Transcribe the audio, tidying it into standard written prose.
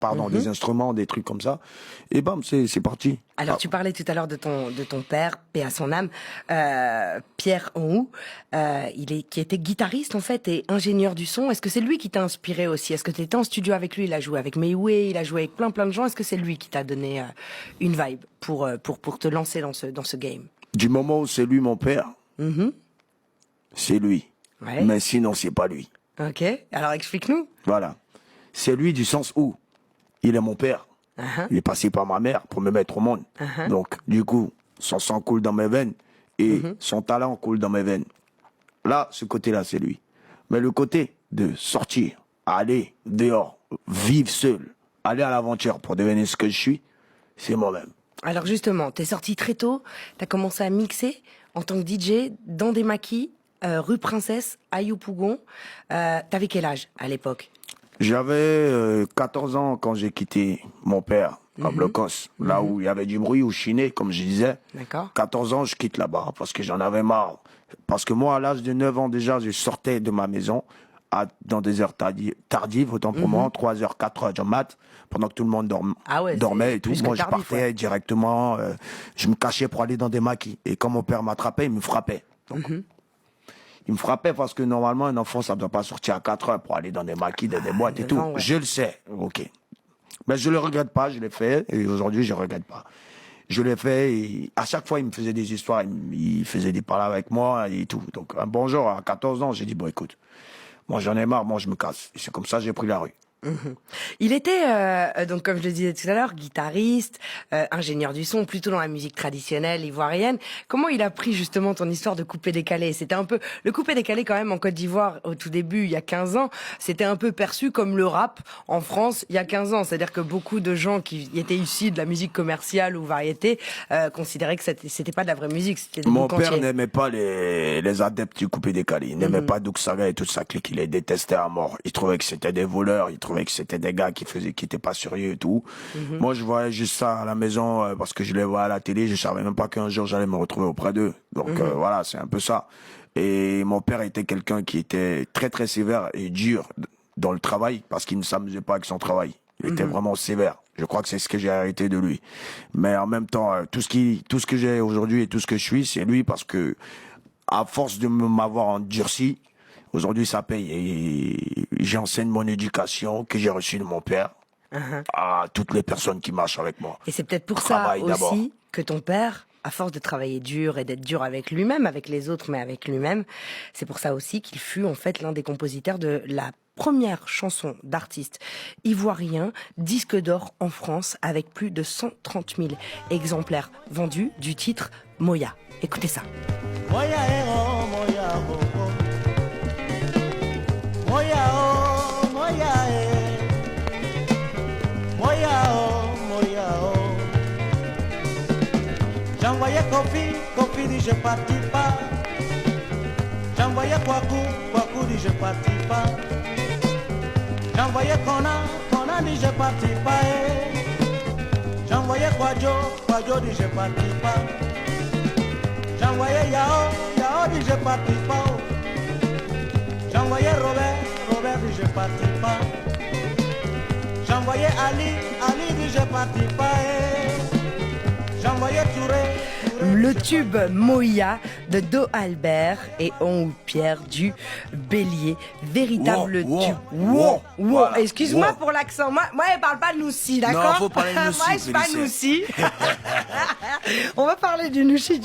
pars dans des instruments, des trucs comme ça. Et bam, c'est parti. Alors, tu parlais tout à l'heure de ton père, paix à son âme, Pierre Onhou, qui était guitariste en fait et ingénieur du son. Est-ce que c'est lui qui t'a inspiré aussi? Est-ce que tu étais en studio avec lui? Il a joué avec Mayway, il a joué avec plein de gens. Est-ce que c'est lui qui t'a donné une vibe pour te lancer dans ce game? Du moment où c'est lui mon père, c'est lui. Ouais. Mais sinon, c'est pas lui. Ok, alors explique-nous. Voilà. C'est lui du sens où il est mon père. Il est passé par ma mère pour me mettre au monde. Donc, du coup, son sang coule dans mes veines et son talent coule dans mes veines. Là, ce côté-là, c'est lui. Mais le côté de sortir, aller dehors, vivre seul, aller à l'aventure pour devenir ce que je suis, c'est moi-même. Alors justement, t'es sorti très tôt, t'as commencé à mixer en tant que DJ dans des maquis, rue Princesse, à Yopougon. T'avais quel âge à l'époque? J'avais 14 ans quand j'ai quitté mon père à Blocos, là où il y avait du bruit, où je chinais, comme je disais. D'accord. 14 ans, je quitte là-bas parce que j'en avais marre. Parce que moi, à l'âge de 9 ans déjà, je sortais de ma maison dans des heures tardives, autant pour moi, 3h, 4h du mat, pendant que tout le monde dormait et tout. Moi, je partais directement, je me cachais pour aller dans des maquis. Et quand mon père m'attrapait, il me frappait. Donc, il me frappait parce que normalement, un enfant, ça ne doit pas sortir à 4h pour aller dans des maquis, dans des boîtes et tout. Ouais. Je le sais, ok. Mais je le regrette pas, je l'ai fait, et aujourd'hui, je regrette pas. Je l'ai fait, et à chaque fois, il me faisait des histoires, il faisait des paroles avec moi et tout. Donc, un bonjour, à 14 ans, j'ai dit, bon, écoute, moi, j'en ai marre, moi, je me casse. Et c'est comme ça que j'ai pris la rue. Il était, donc comme je le disais tout à l'heure, guitariste, ingénieur du son, plutôt dans la musique traditionnelle ivoirienne. Comment il a pris justement ton histoire de coupé-décalé? C'était un peu le coupé-décalé quand même en Côte d'Ivoire au tout début, il y a 15 ans, c'était un peu perçu comme le rap en France il y a 15 ans. C'est-à-dire que beaucoup de gens qui étaient issus de la musique commerciale ou variété considéraient que c'était pas de la vraie musique, c'était des Mon boucantiers. père n'aimait pas les adeptes du coupé-décalé. Il n'aimait pas Douksaga et toute sa clique. Il les détestait à mort. Il trouvait que c'était des voleurs. Il trouvait que c'était des gars qui étaient pas sérieux et tout. Moi, je voyais juste ça à la maison parce que je les voyais à la télé. Je savais même pas qu'un jour j'allais me retrouver auprès d'eux. Donc voilà, c'est un peu ça. Et mon père était quelqu'un qui était très très sévère et dur dans le travail parce qu'il ne s'amusait pas avec son travail. Il était vraiment sévère. Je crois que c'est ce que j'ai hérité de lui. Mais en même temps, tout ce que j'ai aujourd'hui et tout ce que je suis, c'est lui parce que à force de m'avoir endurci, aujourd'hui, ça paye. Et j'enseigne mon éducation que j'ai reçue de mon père à toutes les personnes qui marchent avec moi. Et c'est peut-être pour ça aussi que ton père, à force de travailler dur et d'être dur avec lui-même, avec les autres, mais avec lui-même, c'est pour ça aussi qu'il fut en fait l'un des compositeurs de la première chanson d'artiste ivoirien, disque d'or en France, avec plus de 130 000 exemplaires vendus du titre Moya. Écoutez ça. Moya, oh, Moya, oh, oh. Moya, oh, Moya, Moya, oh, Moya, oh. J'envoyais Kofi dit je partis pas. J'envoyais Kwaku dit je partis pas. J'envoyais Kona dit je partis pas. J'envoyais Kwadjo dit je partis pas. J'envoyais Yao dit je partis pas. J'envoyais Robert dit je partis pas. J'envoyais Ali dit je partis pas. J'envoyais Touré. Le tube Moya de Do Albert et Onhou Pierre du Bélier. Véritable tube. Voilà. Excuse-moi pour l'accent. Moi, elle parle pas de Noussi, d'accord? Non, faut parler de Noussi. Moi, je suis pas Noussi. On va parler du Noussi.